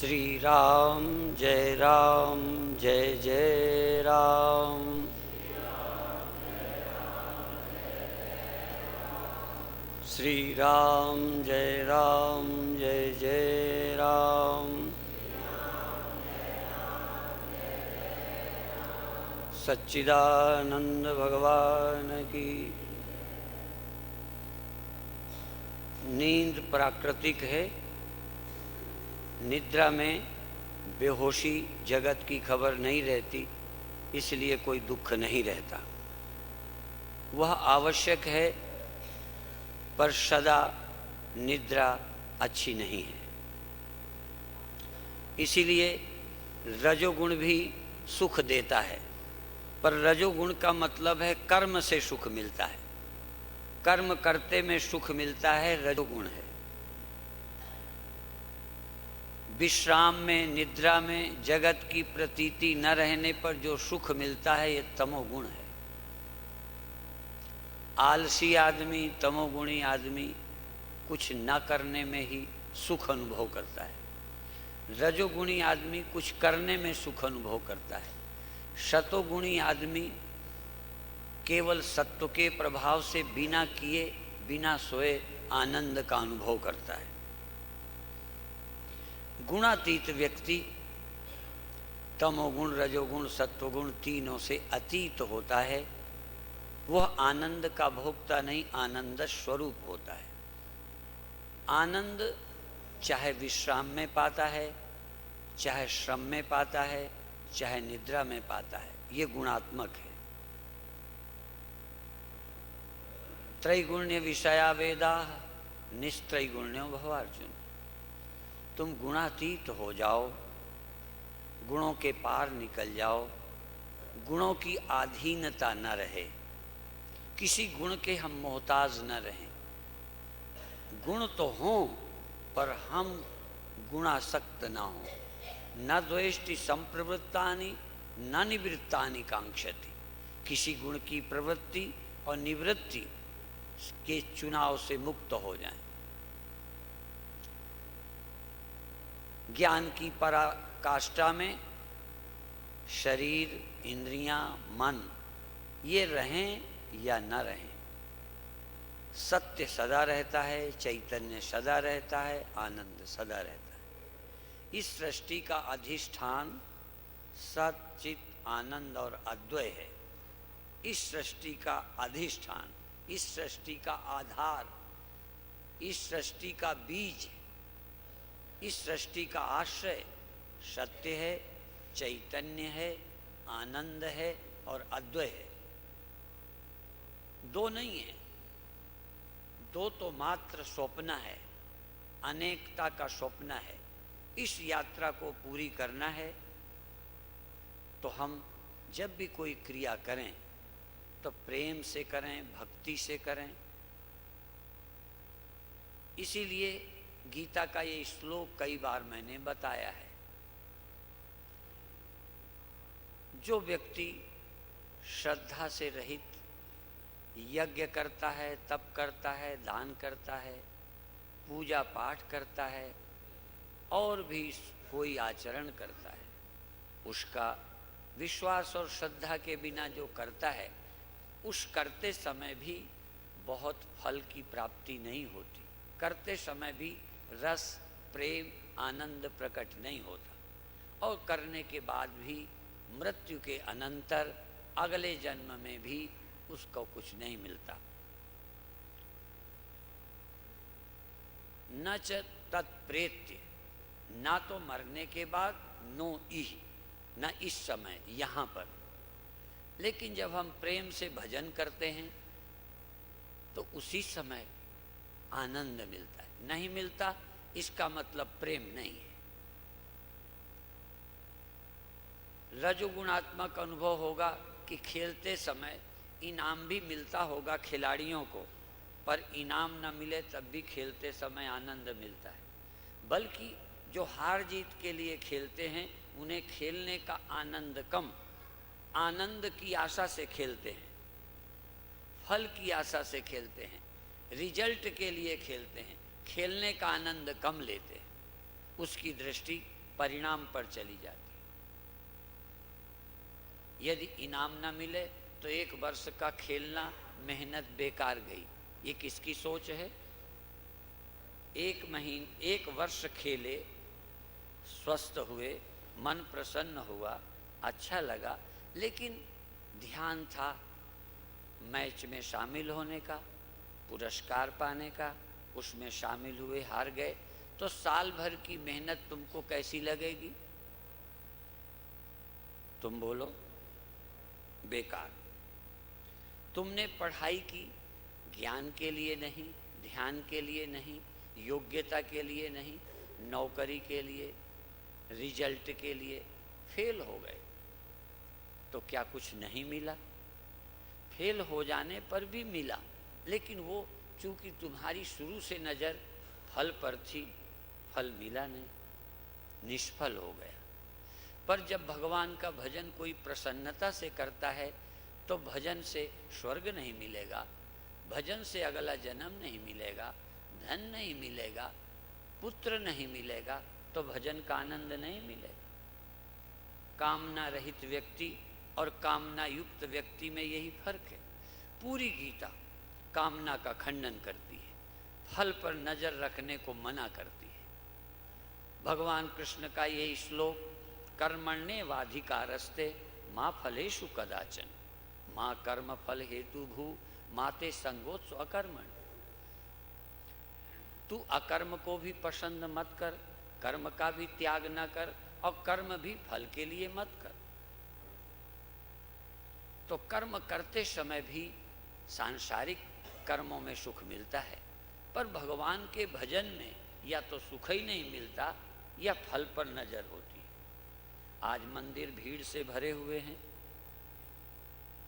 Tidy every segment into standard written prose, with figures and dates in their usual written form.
श्री राम जय जय राम। श्री राम जय जय राम। सच्चिदानंद भगवान की। नींद प्राकृतिक है। निद्रा में बेहोशी जगत की खबर नहीं रहती, इसलिए कोई दुख नहीं रहता। वह आवश्यक है, पर सदा निद्रा अच्छी नहीं है। इसीलिए रजोगुण भी सुख देता है, पर रजोगुण का मतलब है कर्म से सुख मिलता है। कर्म करते में सुख मिलता है, रजोगुण है। विश्राम में, निद्रा में, जगत की प्रतीति न रहने पर जो सुख मिलता है, ये तमोगुण है। आलसी आदमी, तमोगुणी आदमी कुछ न करने में ही सुख अनुभव करता है। रजोगुणी आदमी कुछ करने में सुख अनुभव करता है। सतोगुणी आदमी केवल सत्व के प्रभाव से बिना किए, बिना सोए आनंद का अनुभव करता है। गुणातीत व्यक्ति तमोगुण, रजोगुण, सत्वगुण तीनों से अतीत होता है। वह आनंद का भोक्ता नहीं, आनंद स्वरूप होता है। आनंद चाहे विश्राम में पाता है, चाहे श्रम में पाता है, चाहे निद्रा में पाता है। ये गुणात्मक है। त्रैगुण्य विषया वेदा निस्त्रैगुण्यो भवार्जुन। तुम गुणातीत हो जाओ, गुणों के पार निकल जाओ, गुणों की अधीनता न रहे, किसी गुण के हम मोहताज न रहें। गुण तो हों, पर हम गुणासक्त ना हों। न द्वेष्टि संप्रवृत्तानि न निवृत्तानि कांक्षति। किसी गुण की प्रवृत्ति और निवृत्ति के चुनाव से मुक्त हो जाएं। ज्ञान की पराकाष्ठा में शरीर, इंद्रियां, मन ये रहें या न रहें, सत्य सदा रहता है, चैतन्य सदा रहता है, आनंद सदा रहता है। इस सृष्टि का अधिष्ठान सत, चित, आनंद और अद्वय है। इस सृष्टि का अधिष्ठान, इस सृष्टि का आधार, इस सृष्टि का बीज, इस सृष्टि का आश्रय सत्य है, चैतन्य है, आनंद है और अद्वय है। दो नहीं है। दो तो मात्र स्वप्न है, अनेकता का स्वप्न है। इस यात्रा को पूरी करना है तो हम जब भी कोई क्रिया करें तो प्रेम से करें, भक्ति से करें। इसीलिए गीता का ये श्लोक कई बार मैंने बताया है। जो व्यक्ति श्रद्धा से रहित यज्ञ करता है, तप करता है, दान करता है, पूजा पाठ करता है और भी कोई आचरण करता है, उसका विश्वास और श्रद्धा के बिना जो करता है, उस करते समय भी बहुत फल की प्राप्ति नहीं होती। करते समय भी रस, प्रेम, आनंद प्रकट नहीं होता। और करने के बाद भी मृत्यु के अनंतर अगले जन्म में भी उसको कुछ नहीं मिलता। न च तत्प्रेत्य, ना तो मरने के बाद, नो इह, न इस समय यहाँ पर। लेकिन जब हम प्रेम से भजन करते हैं तो उसी समय आनंद मिलता है। नहीं मिलता इसका मतलब प्रेम नहीं है। रजोगुणात्मक अनुभव होगा कि खेलते समय इनाम भी मिलता होगा खिलाड़ियों को, पर इनाम न मिले तब भी खेलते समय आनंद मिलता है। बल्कि जो हार जीत के लिए खेलते हैं, उन्हें खेलने का आनंद कम, आनंद की आशा से खेलते हैं, फल की आशा से खेलते हैं, रिजल्ट के लिए खेलते हैं, खेलने का आनंद कम लेते हैं। उसकी दृष्टि परिणाम पर चली जाती। यदि इनाम ना मिले तो 1 वर्ष का खेलना, मेहनत बेकार गई। ये किसकी सोच है? 1 वर्ष खेले, स्वस्थ हुए, मन प्रसन्न हुआ, अच्छा लगा, लेकिन ध्यान था मैच में शामिल होने का, पुरस्कार पाने का, उसमें शामिल हुए, हार गए, तो साल भर की मेहनत तुमको कैसी लगेगी? तुम बोलो, बेकार। तुमने पढ़ाई की, ज्ञान के लिए नहीं, ध्यान के लिए नहीं, योग्यता के लिए नहीं, नौकरी के लिए, रिजल्ट के लिए, फेल हो गए तो क्या कुछ नहीं मिला? फेल हो जाने पर भी मिला, लेकिन वो चूंकि तुम्हारी शुरू से नज़र फल पर थी, फल मिला नहीं, निष्फल हो गया। पर जब भगवान का भजन कोई प्रसन्नता से करता है तो भजन से स्वर्ग नहीं मिलेगा, भजन से अगला जन्म नहीं मिलेगा, धन नहीं मिलेगा, पुत्र नहीं मिलेगा, तो भजन का आनंद नहीं मिलेगा। कामना रहित व्यक्ति और कामना युक्त व्यक्ति में यही फर्क है। पूरी गीता कामना का खंडन करती है, फल पर नजर रखने को मना करती है। भगवान कृष्ण का यही श्लोक, कर्मण्येवाधिकारस्ते माँ फलेषु कदाचन माँ कर्म फल हेतु भू माते संगोत्सु अकर्मण। तू अकर्म को भी पसंद मत कर, कर्म का भी त्याग न कर, और कर्म भी फल के लिए मत कर। तो कर्म करते समय भी सांसारिक कर्मों में सुख मिलता है, पर भगवान के भजन में या तो सुख ही नहीं मिलता या फल पर नजर होती है। आज मंदिर भीड़ से भरे हुए हैं,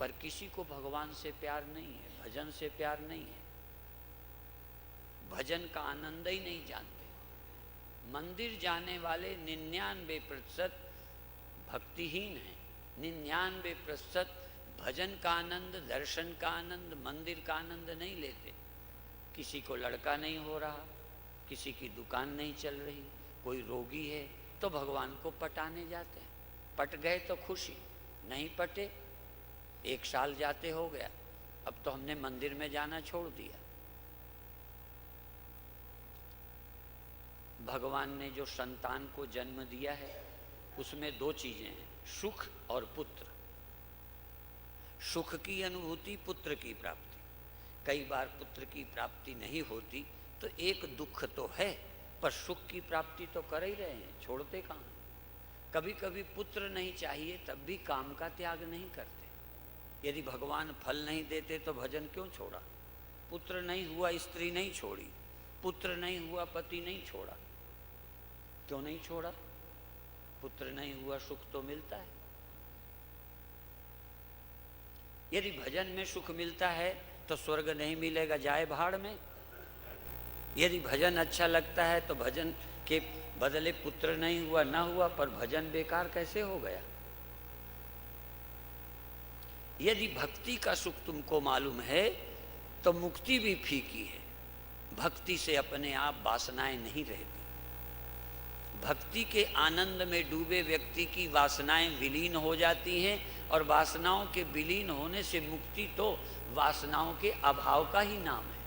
पर किसी को भगवान से प्यार नहीं है, भजन से प्यार नहीं है, भजन का आनंद ही नहीं जानते। मंदिर जाने वाले 99% भक्तिहीन हैं, 99% भजन का आनंद, दर्शन का आनंद, मंदिर का आनंद नहीं लेते। किसी को लड़का नहीं हो रहा, किसी की दुकान नहीं चल रही, कोई रोगी है तो भगवान को पटाने जाते हैं। पट गए तो खुशी, नहीं पटे 1 साल जाते हो गया, अब तो हमने मंदिर में जाना छोड़ दिया। भगवान ने जो संतान को जन्म दिया है उसमें 2 चीजें हैं, सुख और पुत्र। सुख की अनुभूति, पुत्र की प्राप्ति। कई बार पुत्र की प्राप्ति नहीं होती तो एक दुख तो है, पर सुख की प्राप्ति तो कर ही रहे हैं, छोड़ते कहाँ। कभी कभी पुत्र नहीं चाहिए तब भी काम का त्याग नहीं करते। यदि भगवान फल नहीं देते तो भजन क्यों छोड़ा? पुत्र नहीं हुआ, स्त्री नहीं छोड़ी, पुत्र नहीं हुआ, पति नहीं छोड़ा। क्यों नहीं छोड़ा? पुत्र नहीं हुआ, सुख तो मिलता है। यदि भजन में सुख मिलता है तो स्वर्ग नहीं मिलेगा, जाए भाड़ में। यदि भजन अच्छा लगता है तो भजन के बदले पुत्र नहीं हुआ, ना हुआ, पर भजन बेकार कैसे हो गया? यदि भक्ति का सुख तुमको मालूम है तो मुक्ति भी फीकी है। भक्ति से अपने आप वासनाएं नहीं रहती। भक्ति के आनंद में डूबे व्यक्ति की वासनाएं विलीन हो जाती हैं, और वासनाओं के विलीन होने से मुक्ति तो वासनाओं के अभाव का ही नाम है।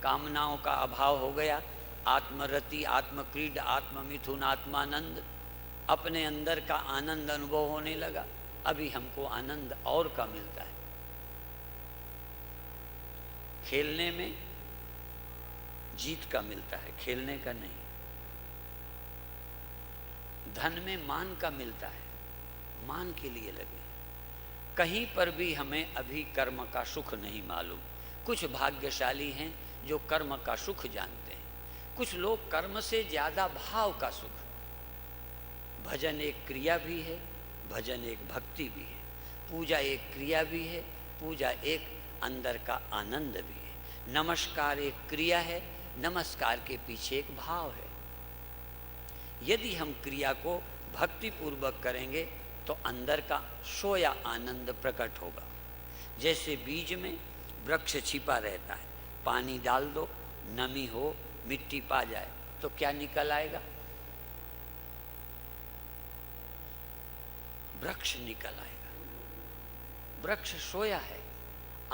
कामनाओं का अभाव हो गया, आत्मरति, आत्मक्रीड, आत्ममिथुन, आत्मानंद, अपने अंदर का आनंद अनुभव होने लगा। अभी हमको आनंद और का मिलता है। खेलने में जीत का मिलता है, खेलने का नहीं। धन में मान का मिलता है, मान के लिए लगे। कहीं पर भी हमें अभी कर्म का सुख नहीं मालूम। कुछ भाग्यशाली हैं जो कर्म का सुख जानते हैं, कुछ लोग कर्म से ज्यादा भाव का सुख। भजन एक क्रिया भी है, भजन एक भक्ति भी है, पूजा एक क्रिया भी है, पूजा एक अंदर का आनंद भी है। नमस्कार एक क्रिया है, नमस्कार के पीछे एक भाव है। यदि हम क्रिया को भक्ति पूर्वक करेंगे तो अंदर का सोया आनंद प्रकट होगा। जैसे बीज में वृक्ष छिपा रहता है, पानी डाल दो, नमी हो, मिट्टी पा जाए तो क्या निकल आएगा? वृक्ष निकल आएगा। वृक्ष सोया है,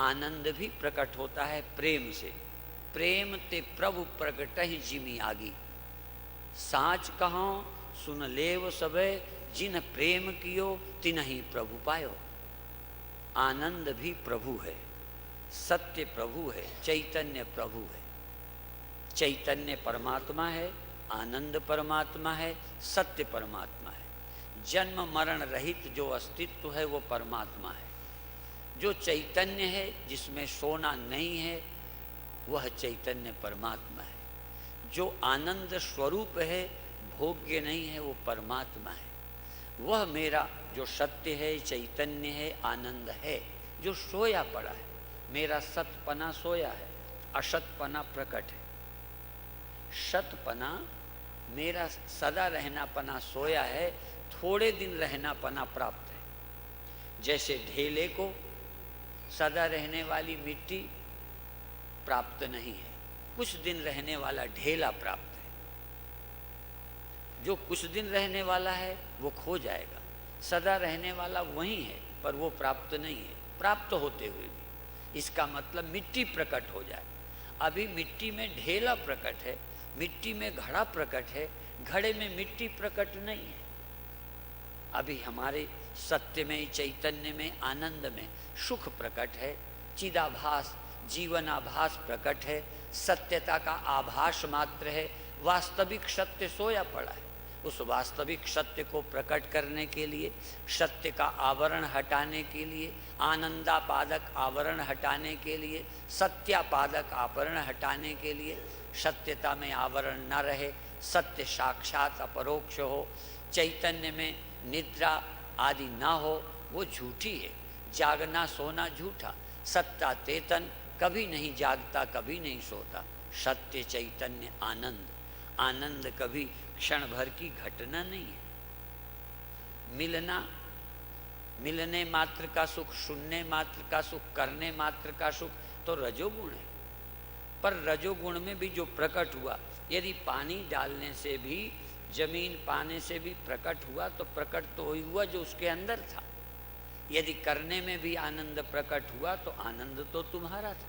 आनंद भी प्रकट होता है प्रेम से। प्रेम ते प्रभु प्रगट ही जिमी आगी, साच कहो सुन लेव सबे, जिन प्रेम कियो तिनहि प्रभु पायो। आनंद भी प्रभु है, सत्य प्रभु है, चैतन्य प्रभु है। चैतन्य परमात्मा है, आनंद परमात्मा है, सत्य परमात्मा है। जन्म मरण रहित जो अस्तित्व है वो परमात्मा है। जो चैतन्य है, जिसमें सोना नहीं है, वह चैतन्य परमात्मा है। जो आनंद स्वरूप है, भोग्य नहीं है, वो परमात्मा है। वह मेरा जो सत्य है, चैतन्य है, आनंद है, जो सोया पड़ा है। मेरा सतपना सोया है, असतपना प्रकट है। सतपना मेरा सदा रहनापना सोया है, थोड़े दिन रहनापना प्राप्त है। जैसे ढेले को सदा रहने वाली मिट्टी प्राप्त नहीं है, कुछ दिन रहने वाला ढेला प्राप्त है। जो कुछ दिन रहने वाला है वो खो जाएगा, सदा रहने वाला वही है पर वो प्राप्त नहीं है, प्राप्त होते हुए भी। इसका मतलब मिट्टी प्रकट हो जाए। अभी मिट्टी में ढेला प्रकट है, मिट्टी में घड़ा प्रकट है, घड़े में मिट्टी प्रकट नहीं है। अभी हमारे सत्य में, चैतन्य में, आनंद में सुख प्रकट है, चिदाभास जीवन आभास प्रकट है, सत्यता का आभास मात्र है। वास्तविक सत्य सोया पड़ा है। उस वास्तविक सत्य को प्रकट करने के लिए, सत्य का आवरण हटाने के लिए, आनंदापादक आवरण हटाने के लिए, सत्यापादक आवरण हटाने के लिए, सत्यता में आवरण न रहे, सत्य साक्षात अपरोक्ष हो, चैतन्य में निद्रा आदि ना हो, वो झूठी है। जागना सोना झूठा, सत्ता चेतन कभी नहीं जागता, कभी नहीं सोता। सत्य चैतन्य आनंद, आनंद कभी क्षण भर की घटना नहीं है। मिलना, मिलने मात्र का सुख, सुनने मात्र का सुख, करने मात्र का सुख तो रजोगुण है। पर रजोगुण में भी जो प्रकट हुआ, यदि पानी डालने से भी, जमीन पाने से भी प्रकट हुआ, तो प्रकट तो वही हुआ जो उसके अंदर था। यदि करने में भी आनंद प्रकट हुआ तो आनंद तो तुम्हारा था।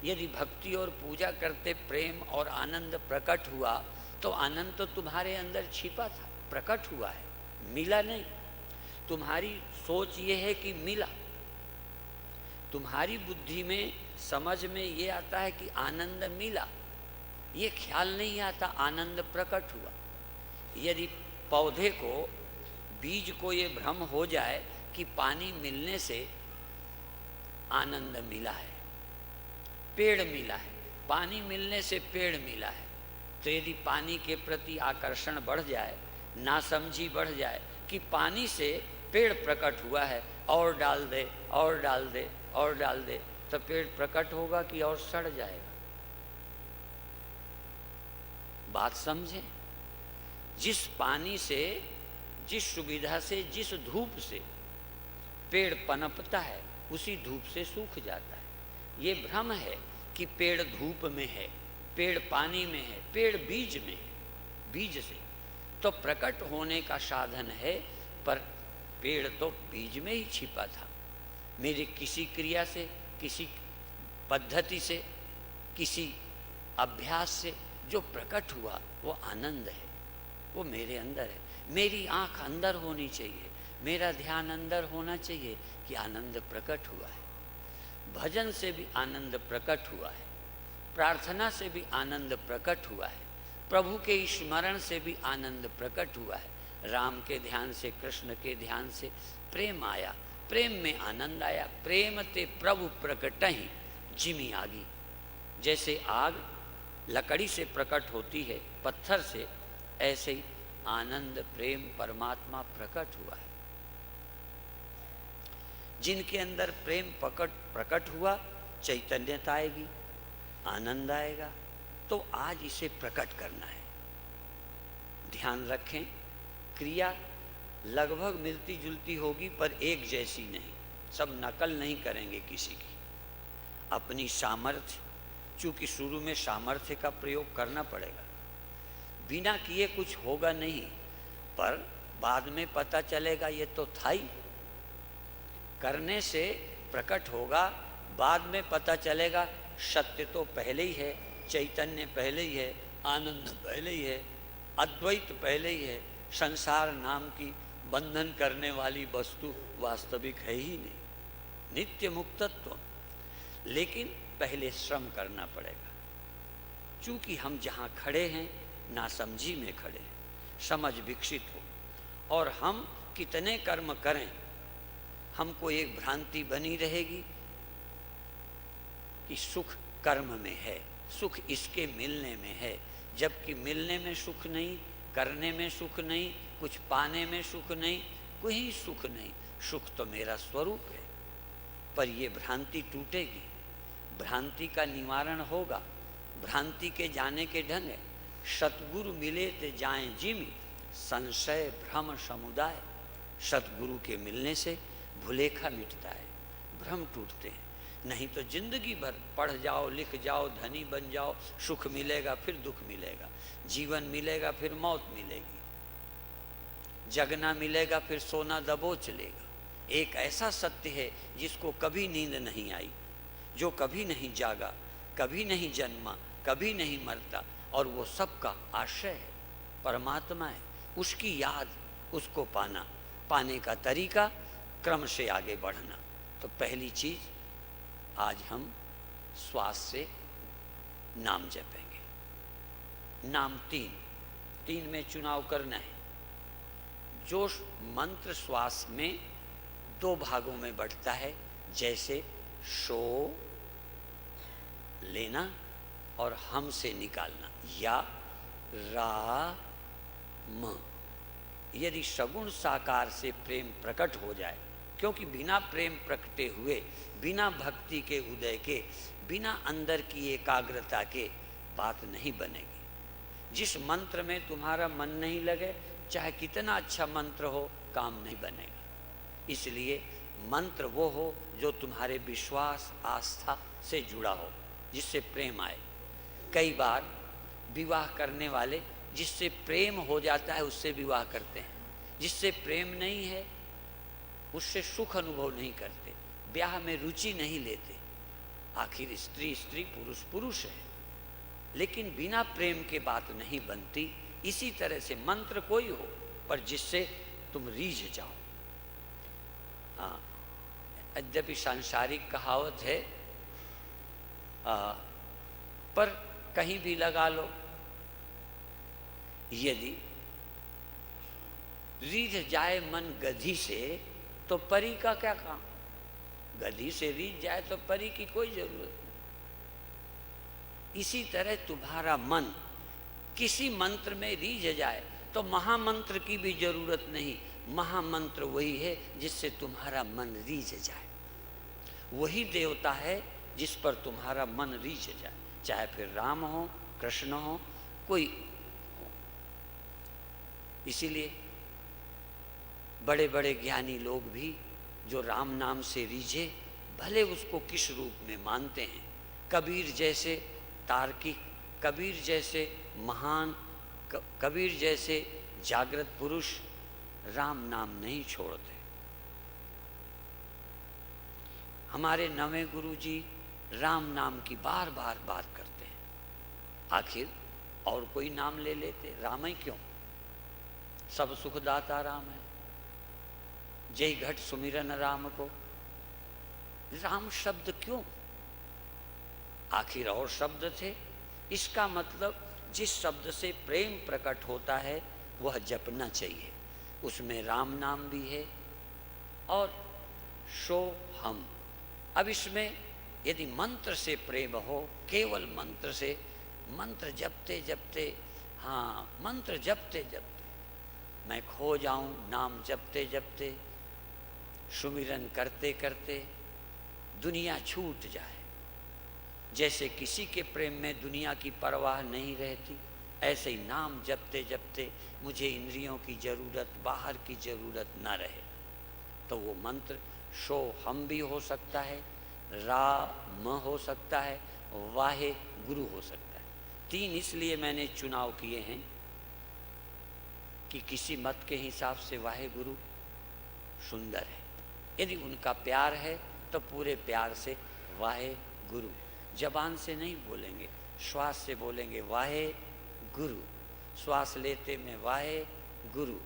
यदि भक्ति और पूजा करते प्रेम और आनंद प्रकट हुआ तो आनंद तो तुम्हारे अंदर छिपा था, प्रकट हुआ है, मिला नहीं। तुम्हारी सोच ये है कि मिला। तुम्हारी बुद्धि में, समझ में ये आता है कि आनंद मिला, ये ख्याल नहीं आता आनंद प्रकट हुआ। यदि पौधे को, बीज को ये भ्रम हो जाए कि पानी मिलने से आनंद मिला है, पेड़ मिला है, पानी मिलने से पेड़ मिला है, तो यदि पानी के प्रति आकर्षण बढ़ जाए, नासमझी बढ़ जाए कि पानी से पेड़ प्रकट हुआ है, और डाल दे और डाल दे और डाल दे, तो पेड़ प्रकट होगा कि और सड़ जाएगा। बात समझें। जिस पानी से, जिस सुविधा से, जिस धूप से पेड़ पनपता है, उसी धूप से सूख जाता है। ये भ्रम है कि पेड़ धूप में है, पेड़ पानी में है, पेड़ बीज में है। बीज से तो प्रकट होने का साधन है, पर पेड़ तो बीज में ही छिपा था। मेरी किसी क्रिया से, किसी पद्धति से, किसी अभ्यास से जो प्रकट हुआ वो आनंद है, वो मेरे अंदर है। मेरी आँख अंदर होनी चाहिए, मेरा ध्यान अंदर होना चाहिए कि आनंद प्रकट हुआ है। भजन से भी आनंद प्रकट हुआ है, प्रार्थना से भी आनंद प्रकट हुआ है, प्रभु के स्मरण से भी आनंद प्रकट हुआ है। राम के ध्यान से, कृष्ण के ध्यान से प्रेम आया, प्रेम में आनंद आया। प्रेम ते प्रभु प्रकट ही जिमी आगी। जैसे आग लकड़ी से प्रकट होती है, पत्थर से, ऐसे ही आनंद प्रेम परमात्मा प्रकट हुआ है। जिनके अंदर प्रेम प्रकट हुआ, चैतन्यता आएगी, आनंद आएगा। तो आज इसे प्रकट करना है। ध्यान रखें, क्रिया लगभग मिलती जुलती होगी पर एक जैसी नहीं। सब नकल नहीं करेंगे किसी की। अपनी सामर्थ्य, चूंकि शुरू में सामर्थ्य का प्रयोग करना पड़ेगा, बिना किए कुछ होगा नहीं, पर बाद में पता चलेगा ये तो था ही। करने से प्रकट होगा, बाद में पता चलेगा सत्य तो पहले ही है, चैतन्य पहले ही है, आनंद पहले ही है, अद्वैत पहले ही है। संसार नाम की बंधन करने वाली वस्तु वास्तविक है ही नहीं, नित्य मुक्तत्व। लेकिन पहले श्रम करना पड़ेगा, चूंकि हम जहाँ खड़े हैं नासमझी में खड़े हैं, समझ विकसित हो। और हम कितने कर्म करें, हमको एक भ्रांति बनी रहेगी कि सुख कर्म में है, सुख इसके मिलने में है, जबकि मिलने में सुख नहीं, करने में सुख नहीं, कुछ पाने में सुख नहीं, कोई सुख नहीं। सुख तो मेरा स्वरूप है। पर ये भ्रांति टूटेगी, भ्रांति का निवारण होगा। भ्रांति के जाने के ढंग है, सतगुरु मिले ते जाएं जिमी, संशय भ्रम समुदाय। सतगुरु के मिलने से भुलेखा मिटता है, भ्रम टूटते हैं। नहीं तो जिंदगी भर पढ़ जाओ, लिख जाओ, धनी बन जाओ, सुख मिलेगा फिर दुख मिलेगा, जीवन मिलेगा फिर मौत मिलेगी, जगना मिलेगा फिर सोना दबोच लेगा। एक ऐसा सत्य है जिसको कभी नींद नहीं आई, जो कभी नहीं जागा, कभी नहीं जन्मा, कभी नहीं मरता, और वो सबका आश्रय है, परमात्मा है। उसकी याद, उसको पाना, पाने का तरीका, क्रम से आगे बढ़ना। तो पहली चीज आज हम श्वास से नाम जपेंगे। नाम तीन में चुनाव करना है। जो मंत्र श्वास में दो भागों में बढ़ता है, जैसे शो लेना और हम से निकालना, या रा म। यदि सगुण साकार से प्रेम प्रकट हो जाए, क्योंकि बिना प्रेम प्रकटे हुए, बिना भक्ति के उदय के, बिना अंदर की एकाग्रता के बात नहीं बनेगी। जिस मंत्र में तुम्हारा मन नहीं लगे, चाहे कितना अच्छा मंत्र हो, काम नहीं बनेगा। इसलिए मंत्र वो हो जो तुम्हारे विश्वास आस्था से जुड़ा हो, जिससे प्रेम आए। कई बार विवाह करने वाले जिससे प्रेम हो जाता है उससे विवाह करते हैं, जिससे प्रेम नहीं है उससे सुख अनुभव नहीं करते, ब्याह में रुचि नहीं लेते। आखिर स्त्री स्त्री, पुरुष पुरुष है, लेकिन बिना प्रेम के बात नहीं बनती। इसी तरह से मंत्र कोई हो पर जिससे तुम रीझ जाओ। हाँ, यद्यपि सांसारिक कहावत है, पर कहीं भी लगा लो, यदि रीझ जाए मन गधी से तो परी का क्या काम। गधी से रीझ जाए तो परी की कोई जरूरत नहीं। इसी तरह तुम्हारा मन किसी मंत्र में रीझ जाए तो महामंत्र की भी जरूरत नहीं। महामंत्र वही है जिससे तुम्हारा मन रीझ जाए, वही देवता है जिस पर तुम्हारा मन रीझ जाए, चाहे फिर राम हो, कृष्ण हो, कोई हो। इसीलिए बड़े बड़े ज्ञानी लोग भी जो राम नाम से रीझे, भले उसको किस रूप में मानते हैं। कबीर जैसे तार्किक, कबीर जैसे महान, कबीर जैसे जागृत पुरुष राम नाम नहीं छोड़ते। हमारे नवे गुरु जी राम नाम की बार बार बात करते हैं। आखिर और कोई नाम ले लेते, राम ही क्यों? सब सुखदाता राम है। जय घट सुमिरन राम को, राम शब्द क्यों? आखिर और शब्द थे। इसका मतलब जिस शब्द से प्रेम प्रकट होता है वह जपना चाहिए। उसमें राम नाम भी है और सो हम। अब इसमें यदि मंत्र से प्रेम हो, केवल मंत्र से, मंत्र जपते जपते, हाँ मंत्र जपते जपते मैं खो जाऊं, नाम जपते जपते, सुमिरन करते करते दुनिया छूट जाए। जैसे किसी के प्रेम में दुनिया की परवाह नहीं रहती, ऐसे ही नाम जपते जपते मुझे इंद्रियों की जरूरत, बाहर की जरूरत न रहे। तो वो मंत्र शो हम भी हो सकता है, राम हो सकता है, वाहे गुरु हो सकता है। तीन इसलिए मैंने चुनाव किए हैं कि किसी मत के हिसाब से वाहे गुरु सुंदर है। यदि उनका प्यार है तो पूरे प्यार से वाहे गुरु, जबान से नहीं बोलेंगे, श्वास से बोलेंगे वाहे गुरु। श्वास लेते में वाहे गुरु।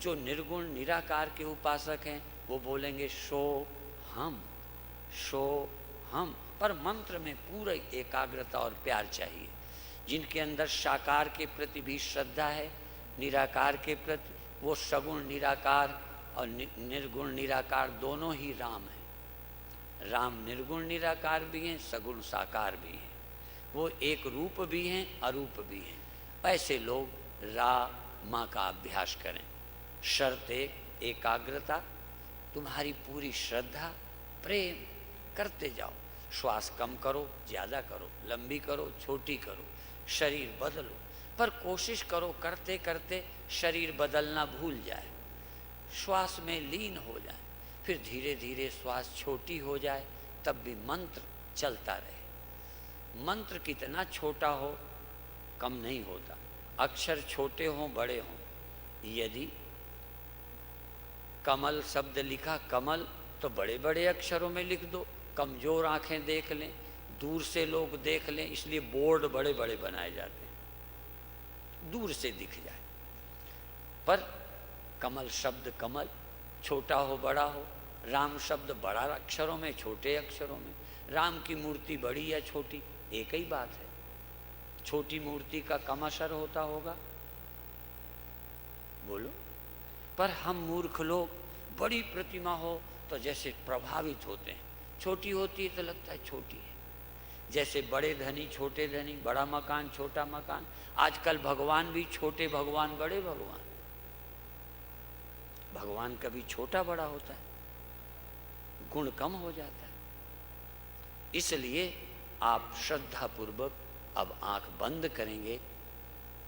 जो निर्गुण निराकार के उपासक हैं वो बोलेंगे शो हम, शो हम। पर मंत्र में पूरा एकाग्रता और प्यार चाहिए। जिनके अंदर साकार के प्रति भी श्रद्धा है, निराकार के प्रति, वो सगुण निराकार और निर्गुण निराकार दोनों ही राम हैं। राम निर्गुण निराकार भी हैं, सगुण साकार भी हैं। वो एक रूप भी हैं, अरूप भी हैं। ऐसे लोग रा माँ का अभ्यास करें। शर्त एकाग्रता, तुम्हारी पूरी श्रद्धा, प्रेम करते जाओ। श्वास कम करो, ज़्यादा करो, लंबी करो, छोटी करो, शरीर बदलो, पर कोशिश करो करते करते शरीर बदलना भूल जाए, श्वास में लीन हो जाए। फिर धीरे धीरे श्वास छोटी हो जाए, तब भी मंत्र चलता रहे। मंत्र कितना छोटा हो कम नहीं होता, अक्षर छोटे हों बड़े हों। यदि कमल शब्द लिखा कमल तो बड़े बड़े अक्षरों में लिख दो, कमजोर आंखें देख लें, दूर से लोग देख लें, इसलिए बोर्ड बड़े बड़े बनाए जाते हैं, दूर से दिख जाए। पर कमल शब्द कमल, छोटा हो बड़ा हो। राम शब्द बड़ा अक्षरों में, छोटे अक्षरों में। राम की मूर्ति बड़ी या छोटी एक ही बात है। छोटी मूर्ति का कम असर होता होगा, बोलो। पर हम मूर्ख लोग बड़ी प्रतिमा हो तो जैसे प्रभावित होते हैं, छोटी होती है तो लगता है छोटी है। जैसे बड़े धनी छोटे धनी, बड़ा मकान छोटा मकान। आजकल भगवान भी छोटे भगवान बड़े भगवान। भगवान कभी छोटा बड़ा होता है, गुण कम हो जाता है। इसलिए आप श्रद्धा पूर्वक अब आंख बंद करेंगे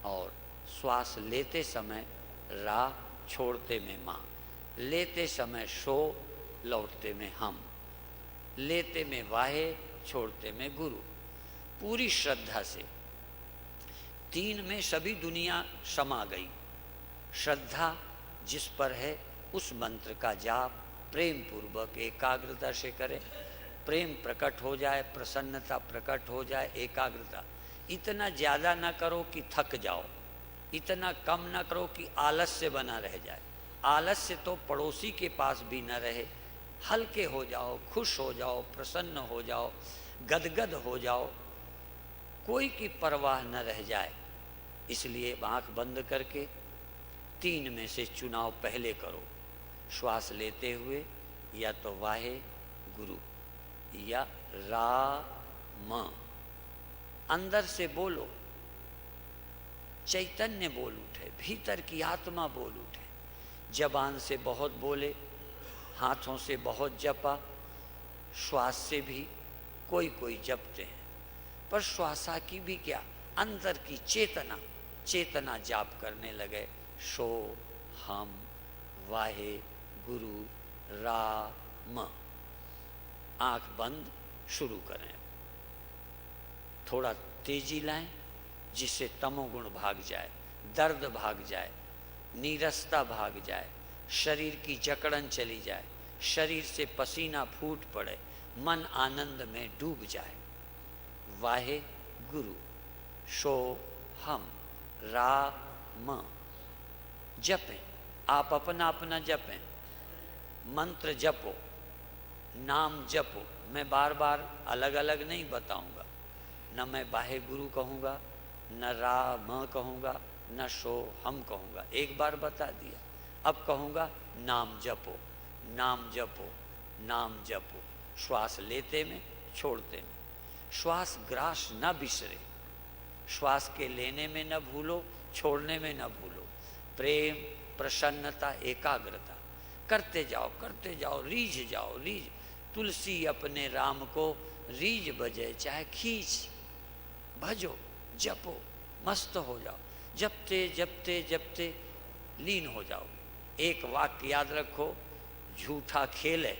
और श्वास लेते समय रा, छोड़ते में माँ, लेते समय शो, लौटते में हम, लेते में वाहे, छोड़ते में गुरु। पूरी श्रद्धा से। तीन में सभी दुनिया समा गई। श्रद्धा जिस पर है उस मंत्र का जाप प्रेम पूर्वक एकाग्रता से करें। प्रेम प्रकट हो जाए, प्रसन्नता प्रकट हो जाए, एकाग्रता। इतना ज़्यादा ना करो कि थक जाओ, इतना कम ना करो कि आलस्य बना रह जाए। आलस्य तो पड़ोसी के पास भी न रहे। हल्के हो जाओ, खुश हो जाओ, प्रसन्न हो जाओ, गदगद हो जाओ, कोई की परवाह न रह जाए। इसलिए आँख बंद करके तीन में से चुनाव पहले करो। श्वास लेते हुए या तो वाहे गुरु या राम, अंदर से बोलो, चैतन्य बोल उठे, भीतर की आत्मा बोल उठे। जबान से बहुत बोले, हाथों से बहुत जपा, श्वास से भी कोई कोई जपते हैं, पर श्वासा की भी क्या, अंदर की चेतना, चेतना जाप करने लगे। शो हम वाहे गुरु राम। आंख बंद शुरू करें। थोड़ा तेजी लाएं जिससे तमोगुण भाग जाए, दर्द भाग जाए, नीरसता भाग जाए, शरीर की जकड़न चली जाए, शरीर से पसीना फूट पड़े, मन आनंद में डूब जाए। वाहे गुरु शो हम राम जपें। आप अपना अपना जपें, मंत्र जपो, नाम जपो। मैं बार बार अलग अलग नहीं बताऊंगा, न मैं वाहे गुरु कहूँगा, न राम कहूँगा, न शो हम कहूँगा। एक बार बता दिया, अब कहूँगा नाम जपो, नाम जपो, नाम जपो। श्वास लेते में, छोड़ते में। श्वास ग्रास न बिसरे, श्वास के लेने में न भूलो, छोड़ने में न भूलो। प्रेम, प्रसन्नता, एकाग्रता करते जाओ, रीझ जाओ, रीझ। तुलसी अपने राम को रीझ बजे, चाहे खींच भजो, जपो, मस्त हो जाओ। जपते जपते जपते लीन हो जाओ। एक वाक्य याद रखो, झूठा खेले,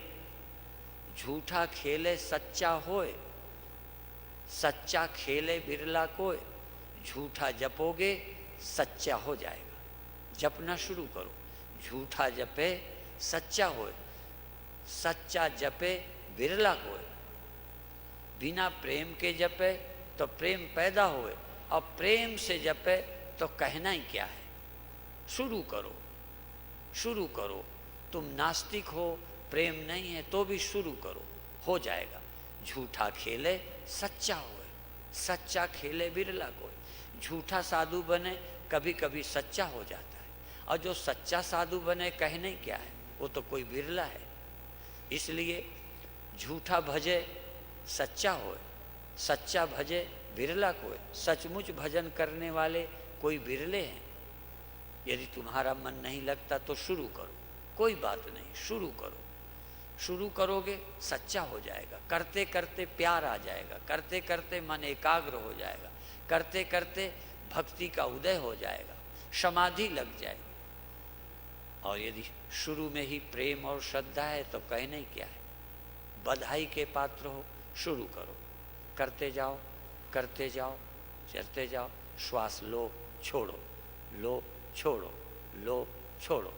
झूठा खेले सच्चा होए, सच्चा खेले बिरला कोय। झूठा जपोगे सच्चा हो जाएगा। जपना शुरू करो। झूठा जपे सच्चा होए, सच्चा जपे बिरला होए। बिना प्रेम के जपे तो प्रेम पैदा होए, और प्रेम से जपे तो कहना ही क्या है। शुरू करो, शुरू करो। तुम नास्तिक हो, प्रेम नहीं है तो भी शुरू करो, हो जाएगा। झूठा खेले सच्चा होए, सच्चा खेले बिरला कोई। झूठा साधु बने कभी कभी सच्चा हो जाता है, और जो सच्चा साधु बने कहने क्या है, वो तो कोई बिरला है। इसलिए झूठा भजे सच्चा होए, सच्चा भजे बिरला कोई। सचमुच भजन करने वाले कोई बिरले हैं। यदि तुम्हारा मन नहीं लगता तो शुरू करो, कोई बात नहीं, शुरू करो। शुरू करोगे सच्चा हो जाएगा, करते करते प्यार आ जाएगा, करते करते मन एकाग्र हो जाएगा, करते करते भक्ति का उदय हो जाएगा, समाधि लग जाएगी। और यदि शुरू में ही प्रेम और श्रद्धा है तो कहने क्या है, बधाई के पात्र हो। शुरू करो, करते जाओ, करते जाओ, चलते जाओ। श्वास लो छोड़ो, लो छोड़ो, लो छोड़ो।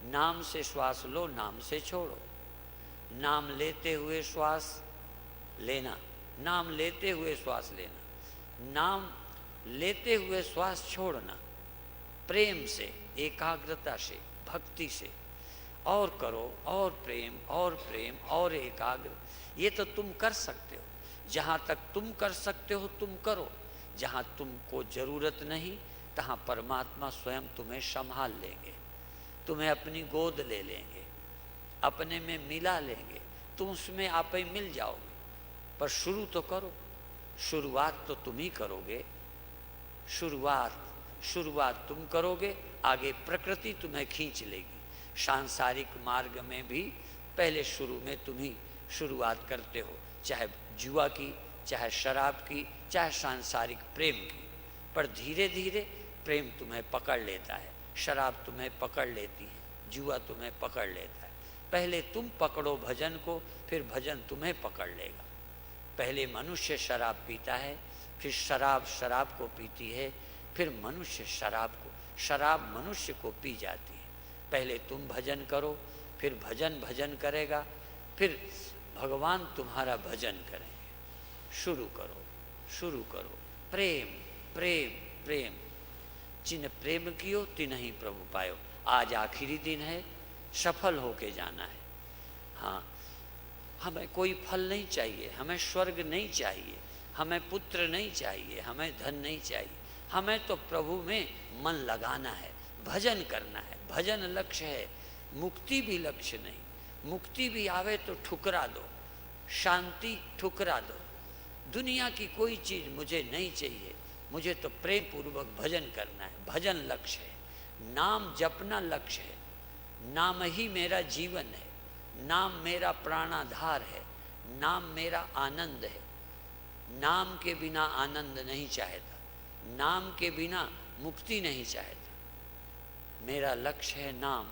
नाम से श्वास लो, नाम से छोड़ो। नाम लेते हुए श्वास लेना, नाम लेते हुए श्वास लेना, नाम लेते हुए श्वास छोड़ना। प्रेम से, एकाग्रता से, भक्ति से। और करो, और प्रेम, और प्रेम, और एकाग्र। ये तो तुम कर सकते हो। जहाँ तक तुम कर सकते हो तुम करो। जहाँ तुमको जरूरत नहीं तहाँ परमात्मा स्वयं तुम्हें संभाल लेंगे, तुम्हें अपनी गोद ले लेंगे, अपने में मिला लेंगे, तुम उसमें आप ही मिल जाओगे। पर शुरू तो करो, शुरुआत तो तुम ही करोगे। शुरुआत तुम करोगे, आगे प्रकृति तुम्हें खींच लेगी। सांसारिक मार्ग में भी पहले शुरू में तुम ही शुरुआत करते हो, चाहे जुआ की, चाहे शराब की, चाहे सांसारिक प्रेम की। पर धीरे धीरे प्रेम तुम्हें पकड़ लेता है, शराब तुम्हें पकड़ लेती है, जुआ तुम्हें पकड़ लेता है। पहले तुम पकड़ो भजन को, फिर भजन तुम्हें पकड़ लेगा। पहले मनुष्य शराब पीता है, फिर शराब शराब को पीती है, फिर मनुष्य शराब मनुष्य को पी जाती है। पहले तुम भजन करो, फिर भजन भजन करेगा, फिर भगवान तुम्हारा भजन करेंगे। शुरू करो, शुरू करो। प्रेम प्रेम प्रेम, जिन प्रेम कियो तिन्हि प्रभु पायो। आज आखिरी दिन है, सफल होके जाना है। हाँ, हमें कोई फल नहीं चाहिए, हमें स्वर्ग नहीं चाहिए, हमें पुत्र नहीं चाहिए, हमें धन नहीं चाहिए। हमें तो प्रभु में मन लगाना है, भजन करना है। भजन लक्ष्य है, मुक्ति भी लक्ष्य नहीं। मुक्ति भी आवे तो ठुकरा दो, शांति ठुकरा दो। दुनिया की कोई चीज़ मुझे नहीं चाहिए, मुझे तो प्रेम पूर्वक भजन करना है। भजन लक्ष्य है, नाम जपना लक्ष्य है। नाम ही मेरा जीवन है, नाम मेरा प्राणाधार है, नाम मेरा आनंद है। नाम के बिना आनंद नहीं चाहता, नाम के बिना मुक्ति नहीं चाहता। मेरा लक्ष्य है नाम,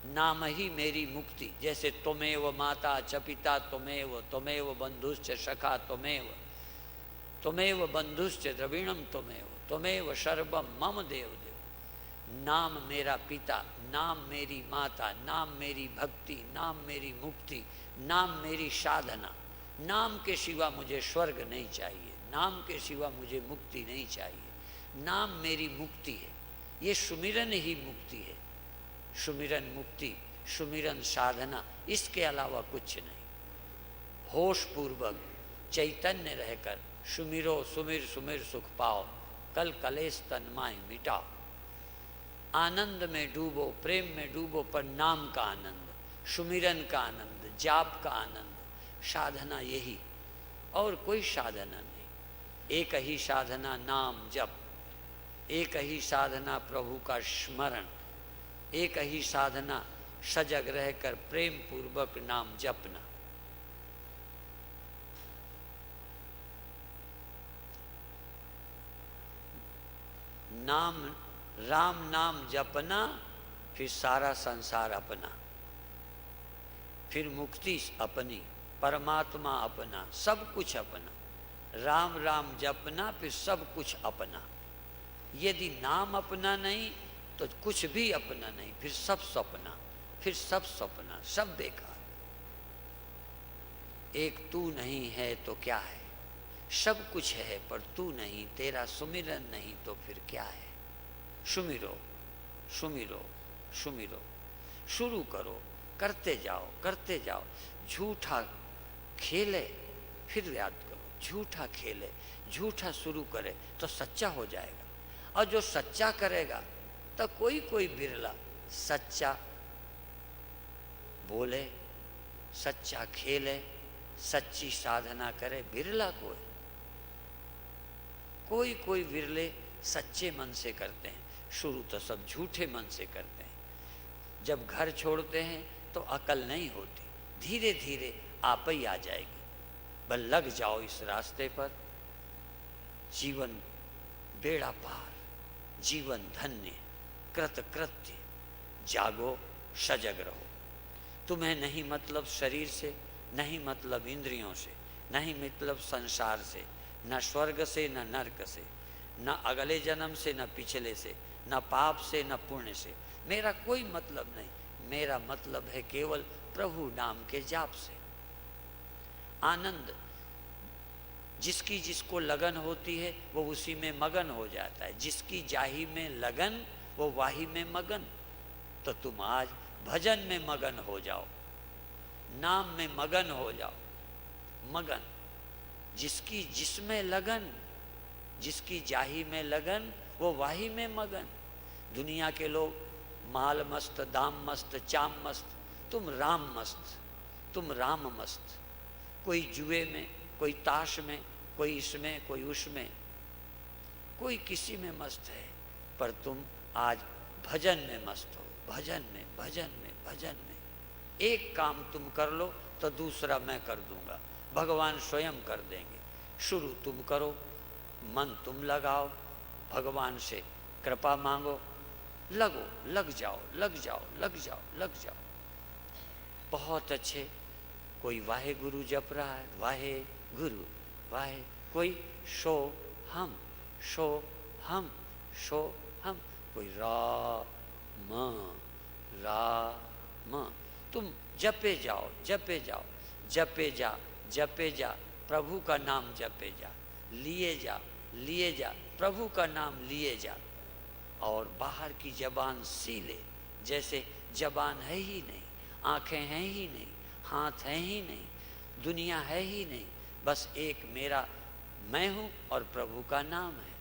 नाम ही मेरी मुक्ति। जैसे त्वमेव माता च पिता त्वमेव, त्वमेव बंधुश्च सखा त्वमेव, त्वमेव बंधुश्च द्रविणम त्वमेव, त्वमेव सर्वम मम देव देव। नाम मेरा पिता, नाम मेरी माता, नाम मेरी भक्ति, नाम मेरी मुक्ति, नाम मेरी साधना। नाम के सिवा मुझे स्वर्ग नहीं चाहिए, नाम के सिवा मुझे मुक्ति नहीं चाहिए। नाम मेरी मुक्ति है, ये सुमिरन ही मुक्ति है। सुमिरन मुक्ति, सुमिरन साधना, इसके अलावा कुछ नहीं। होश पूर्वक चैतन्य रहकर सुमिरो, सुमिर सुमिर सुख पाओ, कल कलेश तन्माय मिटाओ। आनंद में डूबो, प्रेम में डूबो, पर नाम का आनंद, सुमिरन का आनंद, जाप का आनंद, साधना यही, और कोई साधना नहीं। एक ही साधना नाम जप, एक ही साधना प्रभु का स्मरण, एक ही साधना सजग रहकर प्रेम पूर्वक नाम जपना। नाम, राम नाम जपना, फिर सारा संसार अपना, फिर मुक्ति अपनी, परमात्मा अपना, सब कुछ अपना। राम राम जपना, फिर सब कुछ अपना। यदि नाम अपना नहीं तो कुछ भी अपना नहीं, फिर सब सपना, फिर सब सपना, सब बेकार। एक तू नहीं है तो क्या है, सब कुछ है पर तू नहीं, तेरा सुमिरन नहीं तो फिर क्या है। सुमिरो सुमिरो सुमिरो, शुरू करो, करते जाओ करते जाओ। झूठा खेले फिर याद करो, झूठा खेले झूठा शुरू करे तो सच्चा हो जाएगा। और जो सच्चा करेगा तो कोई कोई बिरला सच्चा बोले, सच्चा खेले, सच्ची साधना करे, बिरला कोई कोई बिरले सच्चे मन से करते हैं। शुरू तो सब झूठे मन से करते हैं। जब घर छोड़ते हैं तो अकल नहीं होती, धीरे धीरे आप ही आ जाएगी। बस लग जाओ इस रास्ते पर, जीवन बेड़ा पार, जीवन धन्य, कृत कृत्य। जागो, सजग रहो। तुम्हें नहीं मतलब शरीर से, नहीं मतलब इंद्रियों से, नहीं मतलब संसार से, न स्वर्ग से न नरक से, न अगले जन्म से न पिछले से, न पाप से न पुण्य से। मेरा कोई मतलब नहीं, मेरा मतलब है केवल प्रभु नाम के जाप से। आनंद, जिसकी जिसको लगन होती है वो उसी में मगन हो जाता है। जिसकी जाही में लगन वो वाही में मगन। तो तुम आज भजन में मगन हो जाओ, नाम में मगन हो जाओ। मगन, जिसकी जिसमें लगन, जिसकी जाही में लगन वो वाही में मगन। दुनिया के लोग माल मस्त, दाम मस्त, चाम मस्त, तुम राम मस्त, तुम राम मस्त। कोई जुए में, कोई ताश में, कोई इसमें, कोई उसमें, कोई किसी में मस्त है, पर तुम आज भजन में मस्त हो। भजन में, भजन में, भजन में। एक काम तुम कर लो तो दूसरा मैं कर दूंगा, भगवान स्वयं कर देंगे। शुरू तुम करो, मन तुम लगाओ, भगवान से कृपा मांगो, लगो, लग जाओ, लग जाओ, लग जाओ, लग जाओ। बहुत अच्छे। कोई वाहे गुरु जप रहा है, वाहे गुरु वाहे, कोई शो हम, शो हम, शो हम, कोई रा म। तुम जपे जाओ, जपे जाओ, जपे जा, जपे जा, प्रभु का नाम जपे जा, लिए जा, लिए जा, प्रभु का नाम लिए जा। और बाहर की जबान सी ले, जैसे जबान है ही नहीं, आंखें हैं ही नहीं, हाथ हैं ही नहीं, दुनिया है ही नहीं, बस एक मेरा मैं हूँ और प्रभु का नाम है।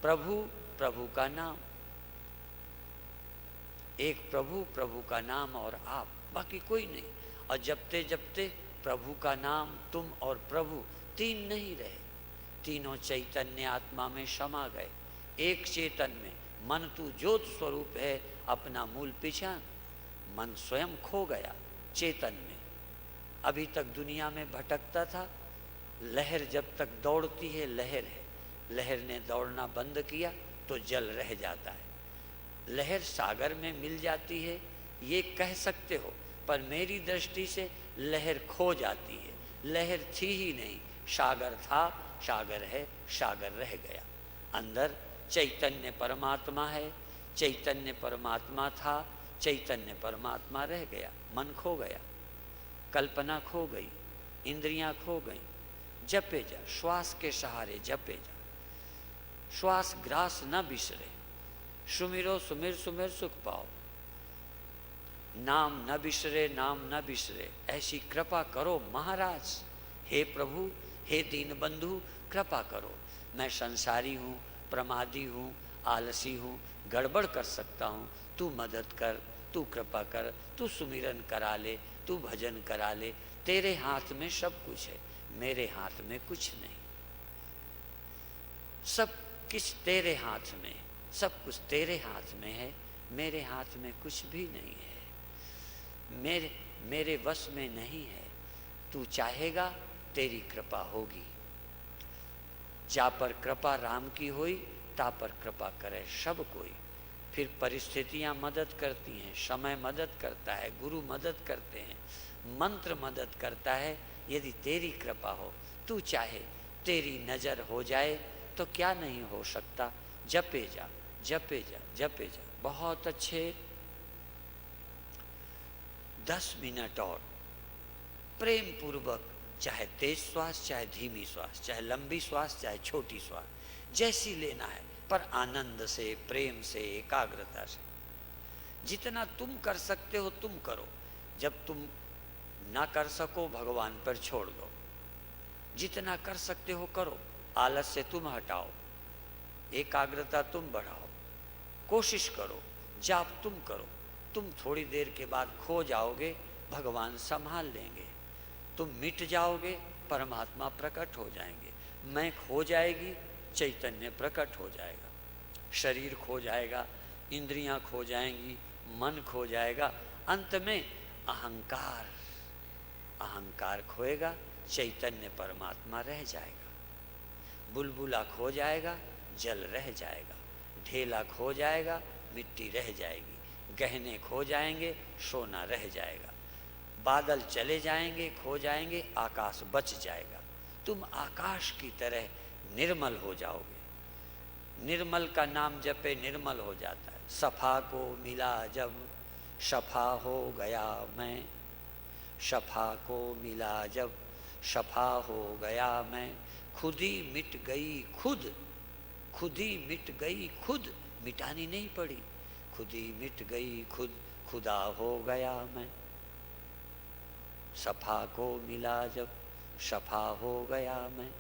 प्रभु, प्रभु का नाम, एक प्रभु, प्रभु का नाम और आप, बाकी कोई नहीं। और जपते जपते प्रभु का नाम, तुम और प्रभु तीन नहीं रहे, तीनों चैतन्य आत्मा में समा गए। एक चेतन में मन तू ज्योत स्वरूप है, अपना मूल पहचान। मन स्वयं खो गया चेतन में। अभी तक दुनिया में भटकता था। लहर जब तक दौड़ती है, लहर है, लहर ने दौड़ना बंद किया तो जल रह जाता है। लहर सागर में मिल जाती है ये कह सकते हो, पर मेरी दृष्टि से लहर खो जाती है। लहर थी ही नहीं, सागर था, सागर है, सागर रह गया। अंदर चैतन्य परमात्मा है, चैतन्य परमात्मा था, चैतन्य परमात्मा रह गया। मन खो गया, कल्पना खो गई, इंद्रियां खो गई। जपे जा, श्वास के सहारे जपे जा, श्वास ग्रास न बिसरे। सुमिरो सुमिर सुमिर सुख पाओ, नाम न बिसरे, नाम न बिसरे। ऐसी कृपा करो महाराज। हे प्रभु, हे दीन बंधु, कृपा करो। मैं संसारी हूँ, प्रमादी हूँ, आलसी हूँ, गड़बड़ कर सकता हूँ, तू मदद कर, तू कृपा कर, तू सुमिरन करा ले, तू भजन करा ले। तेरे हाथ में सब कुछ है, मेरे हाथ में कुछ नहीं। सब कुछ तेरे हाथ में, सब कुछ तेरे हाथ में है, मेरे हाथ में कुछ भी नहीं है, मेरे वश में नहीं है। तू चाहेगा तेरी कृपा होगी। जा पर कृपा राम की होई, ता पर कृपा करे सब कोई। फिर परिस्थितियां मदद करती हैं, समय मदद करता है, गुरु मदद करते हैं, मंत्र मदद करता है। यदि तेरी कृपा हो, तू चाहे तेरी नज़र हो जाए तो क्या नहीं हो सकता। जपे जा, जपे जा जपे जा। बहुत अच्छे 10 मिनट और प्रेम पूर्वक, चाहे तेज श्वास चाहे धीमी श्वास, चाहे लंबी श्वास चाहे छोटी श्वास, जैसी लेना है, पर आनंद से, प्रेम से, एकाग्रता से। जितना तुम कर सकते हो तुम करो, जब तुम ना कर सको भगवान पर छोड़ दो। जितना कर सकते हो करो, आलस्य तुम हटाओ, एकाग्रता तुम बढ़ाओ, कोशिश करो, जाप तुम करो। तुम थोड़ी देर के बाद खो जाओगे, भगवान संभाल लेंगे। तुम मिट जाओगे, परमात्मा प्रकट हो जाएंगे। मैं खो जाएगी, चैतन्य प्रकट हो जाएगा। शरीर खो जाएगा, इंद्रियां खो जाएंगी, मन खो जाएगा, अंत में अहंकार अहंकार खोएगा, चैतन्य परमात्मा रह जाएगा। बुलबुला खो जाएगा, जल रह जाएगा। ढेला खो जाएगा, मिट्टी रह जाएगी। गहने खो जाएंगे, सोना रह जाएगा। बादल चले जाएंगे, खो जाएंगे, आकाश बच जाएगा। तुम आकाश की तरह निर्मल हो जाओगे। निर्मल का नाम जपे निर्मल हो जाता है। सफा को मिला जब, शफा हो गया मैं। शफा को मिला जब, शफा हो गया मैं। खुद ही मिट गई खुद, खुद ही मिट गई खुद, मिटानी नहीं पड़ी। खुद ही मिट गई खुद, खुदा हो गया मैं। सफा को मिला जब, शफा हो गया मैं।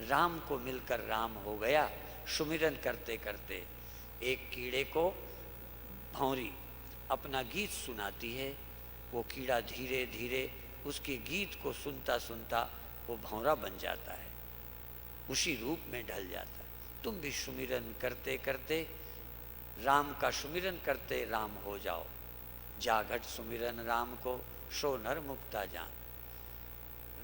राम को मिलकर राम हो गया। सुमिरन करते करते एक कीड़े को भौंरी अपना गीत सुनाती है। वो कीड़ा धीरे धीरे उसके गीत को सुनता सुनता वो भौंरा बन जाता है, उसी रूप में ढल जाता है। तुम भी सुमिरन करते करते, राम का सुमिरन करते राम हो जाओ। जाघट सुमिरन राम को, सो नर मुक्ता जान।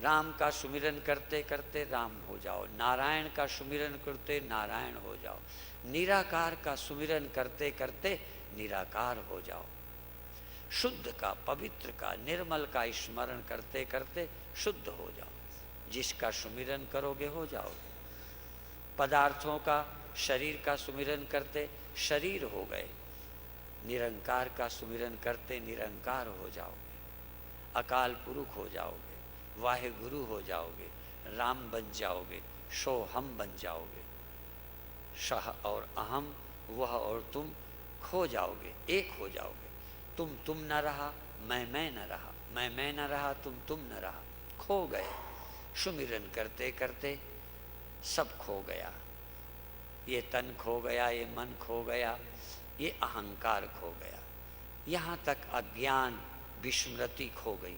राम का सुमिरन करते करते राम हो जाओ। नारायण का सुमिरन करते नारायण हो जाओ। निराकार का सुमिरन करते करते निराकार हो जाओ। शुद्ध का, पवित्र का, निर्मल का स्मरण करते करते शुद्ध हो जाओ। जिसका सुमिरन करोगे हो जाओगे। पदार्थों का, शरीर का सुमिरन करते शरीर हो गए। निरंकार का सुमिरन करते निरंकार हो जाओगे। अकाल पुरुष हो जाओगे, वाहे गुरु हो जाओगे, राम बन जाओगे, सो हम बन जाओगे। सह और अहम, वह और तुम खो जाओगे, एक हो जाओगे। तुम न रहा, मैं न रहा, मैं न रहा, तुम न रहा, खो गए। सुमिरन करते करते सब खो गया। ये तन खो गया, ये मन खो गया, ये अहंकार खो गया। यहाँ तक अज्ञान, विस्मृति खो गई,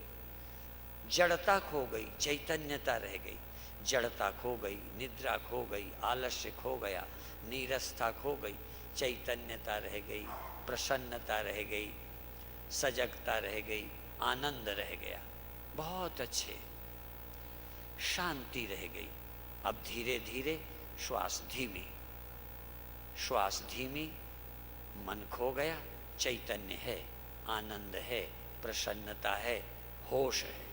जड़ता खो गई, चैतन्यता रह गई। जड़ता खो गई, निद्रा खो गई, आलस्य खो गया, नीरसता खो गई, चैतन्यता रह गई, प्रसन्नता रह गई, सजगता रह गई, आनंद रह गया। बहुत अच्छे, शांति रह गई। अब धीरे धीरे श्वास धीमी, श्वास धीमी, मन खो गया, चैतन्य है, आनंद है, प्रसन्नता है, होश है,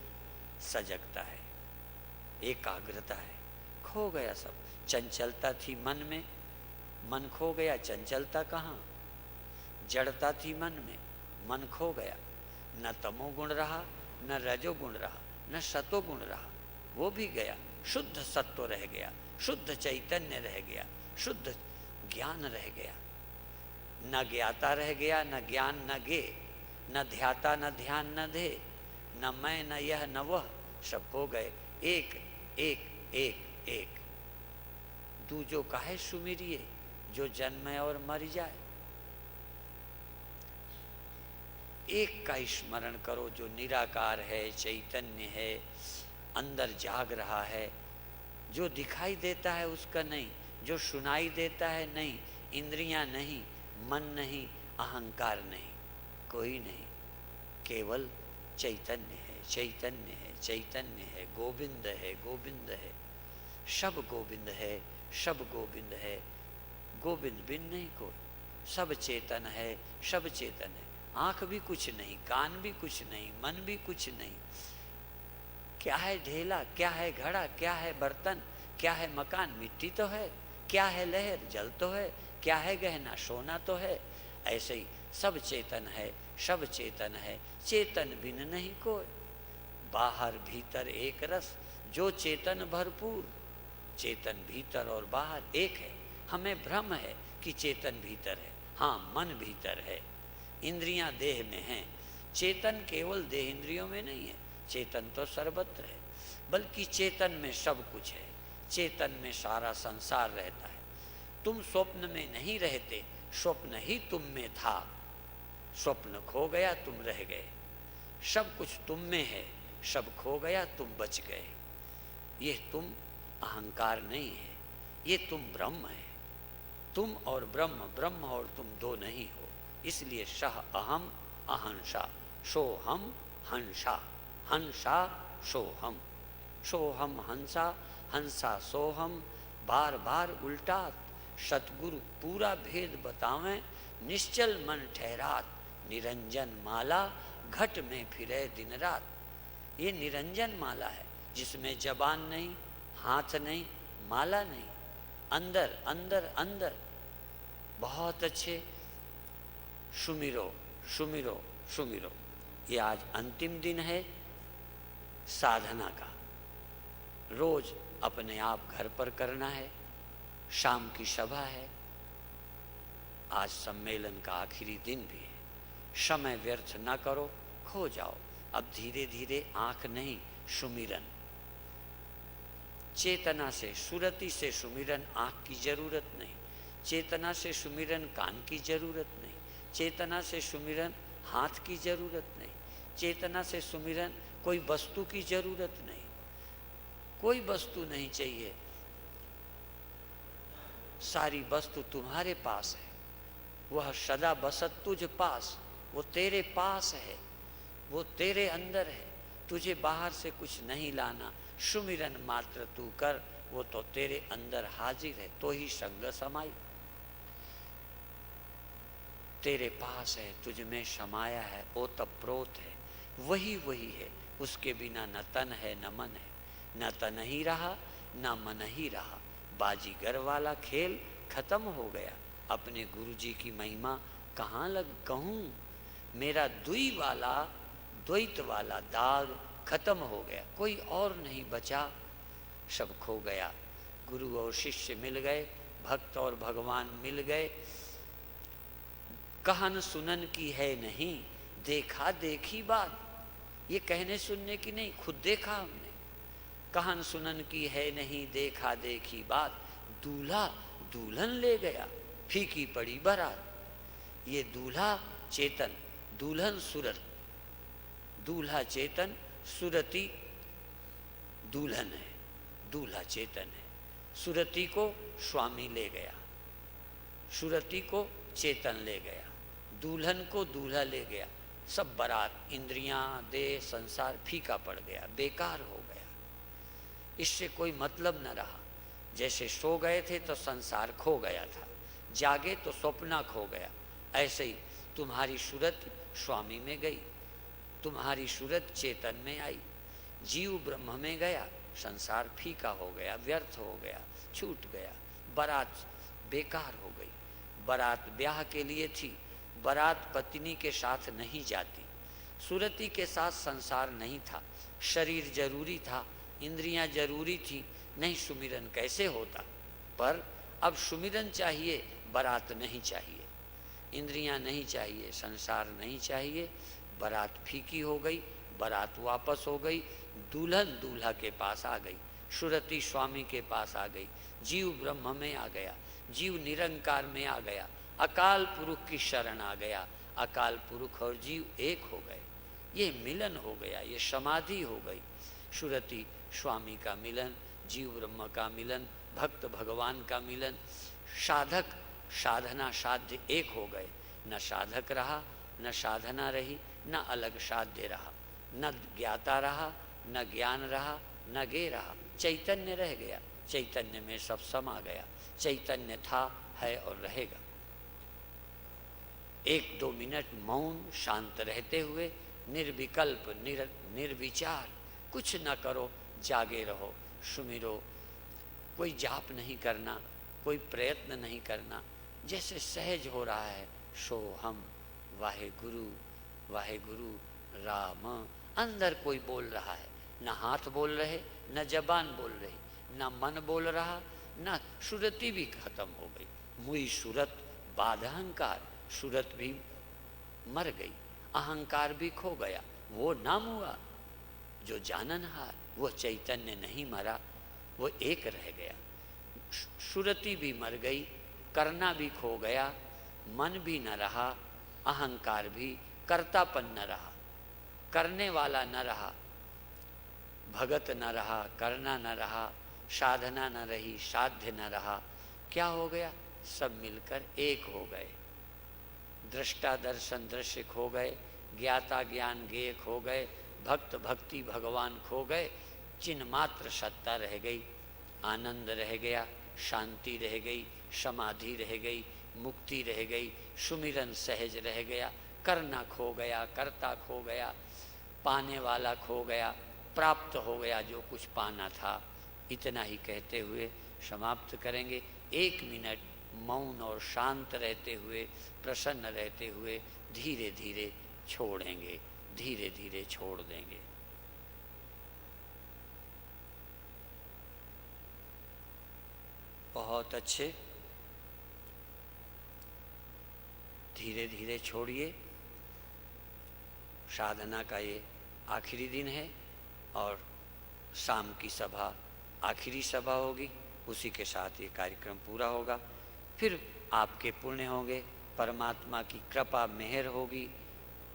सजगता है, एकाग्रता है। खो गया सब। चंचलता थी मन में, मन खो गया, चंचलता कहाँ। जड़ता थी मन में, मन खो गया। न तमोगुण रहा, न रजोगुण रहा, न सतोगुण रहा, वो भी गया। शुद्ध सत्व रह गया, शुद्ध चैतन्य रह गया, शुद्ध ज्ञान रह गया। न ज्ञाता रह गया, न ज्ञान न गे, न ध्याता न ध्यान न धे, न मैं न यह न वह, सब हो गए एक एक एक एक। दूजो काहे सुमिरिए, जो जन्मे और मर जाए। एक का स्मरण करो जो निराकार है, चैतन्य है, अंदर जाग रहा है। जो दिखाई देता है उसका नहीं, जो सुनाई देता है नहीं, इंद्रियां नहीं, मन नहीं, अहंकार नहीं, कोई नहीं, केवल चैतन्य है, चैतन्य है, चैतन्य है। गोविंद है, गोविंद है, सब गोविंद है, सब गोविंद है। गोविंद बिन नहीं कोई। सब चेतन है, सब चेतन है। आँख भी कुछ नहीं, कान भी कुछ नहीं, मन भी कुछ नहीं। क्या है ढेला, क्या है घड़ा, क्या है बर्तन, क्या है मकान, मिट्टी तो है। क्या है लहर, जल तो है। क्या है गहना? सोना तो है। ऐसे ही सब चेतन है, सब चेतन है, चेतन बिन नहीं कोई। बाहर भीतर एक रस, जो चेतन भरपूर। चेतन भीतर और बाहर एक है। हमें भ्रम है कि चेतन भीतर है। हाँ, मन भीतर है, इंद्रियां देह में हैं। चेतन केवल देह इंद्रियों में नहीं है, चेतन तो सर्वत्र है। बल्कि चेतन में सब कुछ है, चेतन में सारा संसार रहता है। तुम स्वप्न में नहीं रहते, स्वप्न ही तुम में था। स्वप्न खो गया, तुम रह गए। सब कुछ तुम में है, सब खो गया, तुम बच गए। ये तुम अहंकार नहीं है, ये तुम ब्रह्म है। तुम और ब्रह्म, ब्रह्म और तुम दो नहीं हो। इसलिए सह अहम अहंसा, सोहम हंसा, हंसा सोहम, सोहम हंसा, हंसा सोहम। बार बार उल्टा सतगुरु पूरा भेद बतावें, निश्चल मन ठहरात। निरंजन माला घट में फिरे दिन रात। ये निरंजन माला है, जिसमें जबान नहीं, हाथ नहीं, माला नहीं। अंदर अंदर अंदर बहुत अच्छे सुमिरो सुमिरो सुमिरो। ये आज अंतिम दिन है साधना का। रोज अपने आप घर पर करना है। शाम की सभा है, आज सम्मेलन का आखिरी दिन भी है। समय व्यर्थ न करो, खो जाओ। अब धीरे धीरे आंख नहीं, सुमिरन। चेतना से, सुरति से सुमिरन। आंख की जरूरत नहीं। चेतना से सुमिरन कान की जरूरत नहीं। चेतना से सुमिरन हाथ की जरूरत नहीं। चेतना से सुमिरन कोई वस्तु की जरूरत नहीं। कोई वस्तु नहीं चाहिए, सारी वस्तु तुम्हारे पास है। वह सदा बसत तुझ पास, वो तेरे पास है, वो तेरे अंदर है। तुझे बाहर से कुछ नहीं लाना, सुमिरन मात्र तू कर, वो तो तेरे अंदर हाजिर है। तो ही संग समाई, तेरे पास है, तुझ में समाया है, ओतप्रोत है, वही वही है। उसके बिना न तन है न मन है, न तन ही रहा न मन ही रहा। बाजीगर वाला खेल खत्म हो गया। अपने गुरुजी की महिमा कहाँ लग कहूँ। मेरा द्वैत वाला दाग खत्म हो गया, कोई और नहीं बचा, सब खो गया। गुरु और शिष्य मिल गए, भक्त और भगवान मिल गए। कहन सुनन की है नहीं, देखा देखी बात। ये कहने सुनने की नहीं, खुद देखा हमने। कहन सुनन की है नहीं, देखा देखी बात। दूल्हा दुल्हन ले गया, फीकी पड़ी बारात। ये दूल्हा चेतन, दुल्हन सुरत। दूल्हा चेतन, सुरती दुल्हन है। दूल्हा चेतन है, सुरती को स्वामी ले गया, सुरती को चेतन ले गया, दुल्हन को दूल्हा ले गया। सब बारात, इंद्रियां, देह, संसार फीका पड़ गया, बेकार हो गया। इससे कोई मतलब न रहा। जैसे सो गए थे तो संसार खो गया था, जागे तो स्वप्न खो गया। ऐसे ही तुम्हारी सूरत स्वामी में गई, तुम्हारी सूरत चेतन में आई, जीव ब्रह्म में गया, संसार फीका हो गया, व्यर्थ हो गया, छूट गया। बारात बेकार हो गई। बारात ब्याह के लिए थी, बारात पत्नी के साथ नहीं जाती। सूरती के साथ संसार नहीं था, शरीर जरूरी था, इंद्रियां जरूरी थी, नहीं सुमिरन कैसे होता। पर अब सुमिरन चाहिए, बारात नहीं चाहिए। इंद्रियां नहीं चाहिए, संसार नहीं चाहिए। बारात फीकी हो गई, बारात वापस हो गई। दुल्हन दूल्हा के पास आ गई, सुरती स्वामी के पास आ गई, जीव ब्रह्म में आ गया, जीव निरंकार में आ गया, अकाल पुरुष की शरण आ गया। अकाल पुरुष और जीव एक हो गए, ये मिलन हो गया, ये समाधि हो गई। सुरती स्वामी का मिलन, जीव ब्रह्म का मिलन, भक्त भगवान का मिलन। साधक साधना साध्य एक हो गए। न साधक रहा, न साधना रही, न अलग साध्य रहा, न ज्ञाता रहा, न ज्ञान रहा, न गे रहा। चैतन्य रह गया, चैतन्य में सब समा गया। चैतन्य था, है और रहेगा। 1-2 मिनट मौन शांत रहते हुए, निर्विकल्प निर्विचार, कुछ न करो, जागे रहो, सुमिरो। कोई जाप नहीं करना, कोई प्रयत्न नहीं करना, जैसे सहज हो रहा है, सो हम वाहे गुरु राम। अंदर कोई बोल रहा है, न हाथ बोल रहे, न जबान बोल रही, न मन बोल रहा, न सूरती भी खत्म हो गई। मुई सूरत बाध अहंकार, सूरत भी मर गई, अहंकार भी खो गया। वो नाम हुआ जो जाननहार, वो चैतन्य नहीं मरा, वो एक रह गया। सूरती भी मर गई, करना भी खो गया, मन भी न रहा, अहंकार भी, कर्तापन न रहा, करने वाला न रहा, भगत न रहा, करना न रहा, साधना न रही, साध्य न रहा। क्या हो गया? सब मिलकर एक हो गए। दृष्टा दर्शन दृश्य खो गए, ज्ञाता ज्ञान ज्ञेय खो गए, भक्त भक्ति भगवान खो गए, चिन्ह मात्र सत्ता रह गई, आनंद रह गया, शांति रह गई, समाधि रह गई, मुक्ति रह गई, सुमिरन सहज रह गया, करना खो गया, कर्ता खो गया, पाने वाला खो गया, प्राप्त हो गया जो कुछ पाना था। इतना ही कहते हुए समाप्त करेंगे। 1 मिनट मौन और शांत रहते हुए, प्रसन्न रहते हुए धीरे धीरे छोड़ेंगे, धीरे धीरे छोड़ देंगे। बहुत अच्छे, धीरे धीरे छोड़िए। साधना का ये आखिरी दिन है और शाम की सभा आखिरी सभा होगी, उसी के साथ ये कार्यक्रम पूरा होगा। फिर आपके पुण्य होंगे, परमात्मा की कृपा मेहर होगी,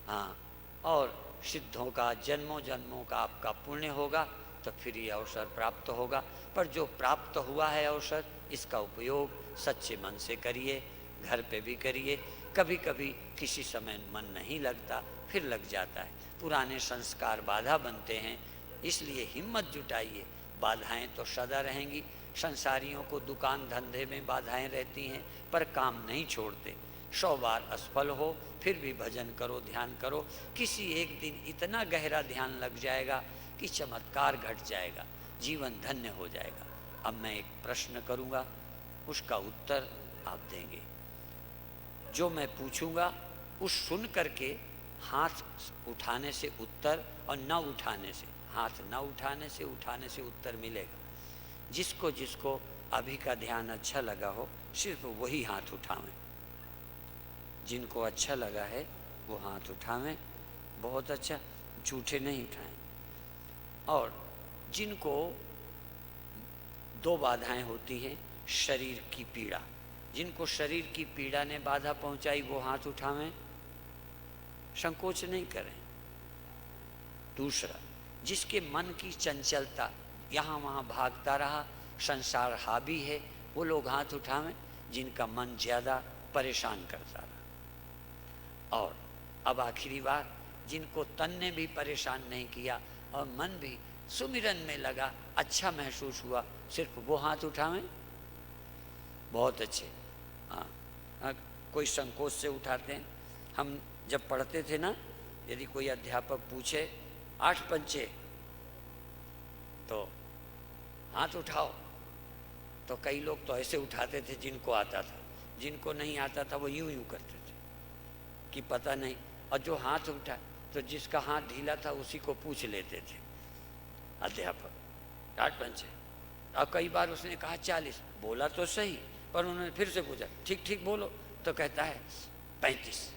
हाँ, और सिद्धों का जन्मों जन्मों का आपका पुण्य होगा, तो फिर ये अवसर प्राप्त होगा। पर जो प्राप्त हुआ है अवसर, इसका उपयोग सच्चे मन से करिए, घर पे भी करिए। कभी कभी किसी समय मन नहीं लगता, फिर लग जाता है, पुराने संस्कार बाधा बनते हैं, इसलिए हिम्मत जुटाइए। बाधाएं तो सदा रहेंगी, संसारियों को दुकान धंधे में बाधाएं रहती हैं, पर काम नहीं छोड़ते। 100 बार असफल हो फिर भी भजन करो, ध्यान करो, किसी एक दिन इतना गहरा ध्यान लग जाएगा कि चमत्कार घट जाएगा, जीवन धन्य हो जाएगा। अब मैं एक प्रश्न करूंगा, उसका उत्तर आप देंगे। जो मैं पूछूंगा उस सुन करके हाथ उठाने से उत्तर, और न उठाने से, हाथ न उठाने से उत्तर मिलेगा। जिसको जिसको अभी का ध्यान अच्छा लगा हो, सिर्फ वही हाथ उठावें। जिनको अच्छा लगा है वो हाथ उठावें, बहुत अच्छा, झूठे नहीं उठाएं। और जिनको 2 बाधाएं होती हैं, शरीर की पीड़ा, जिनको शरीर की पीड़ा ने बाधा पहुंचाई वो हाथ उठावें, संकोच नहीं करें। दूसरा, जिसके मन की चंचलता, यहाँ वहाँ भागता रहा, संसार हावी है, वो लोग हाथ उठावें, जिनका मन ज़्यादा परेशान करता रहा। और अब आखिरी बार, जिनको तन ने भी परेशान नहीं किया और मन भी सुमिरन में लगा, अच्छा महसूस हुआ, सिर्फ वो हाथ उठावें। बहुत अच्छे, हाँ, कोई संकोच से उठाते हैं। हम जब पढ़ते थे ना, यदि कोई अध्यापक पूछे 8 पंचे तो हाथ उठाओ, तो कई लोग तो ऐसे उठाते थे जिनको आता था, जिनको नहीं आता था वो यूं यूं करते थे कि पता नहीं। और जो हाथ उठा, तो जिसका हाथ ढीला था उसी को पूछ लेते थे अध्यापक 8 पंचे। और कई बार उसने कहा 40, बोला तो सही, पर उन्होंने फिर से पूछा ठीक ठीक बोलो, तो कहता है 35।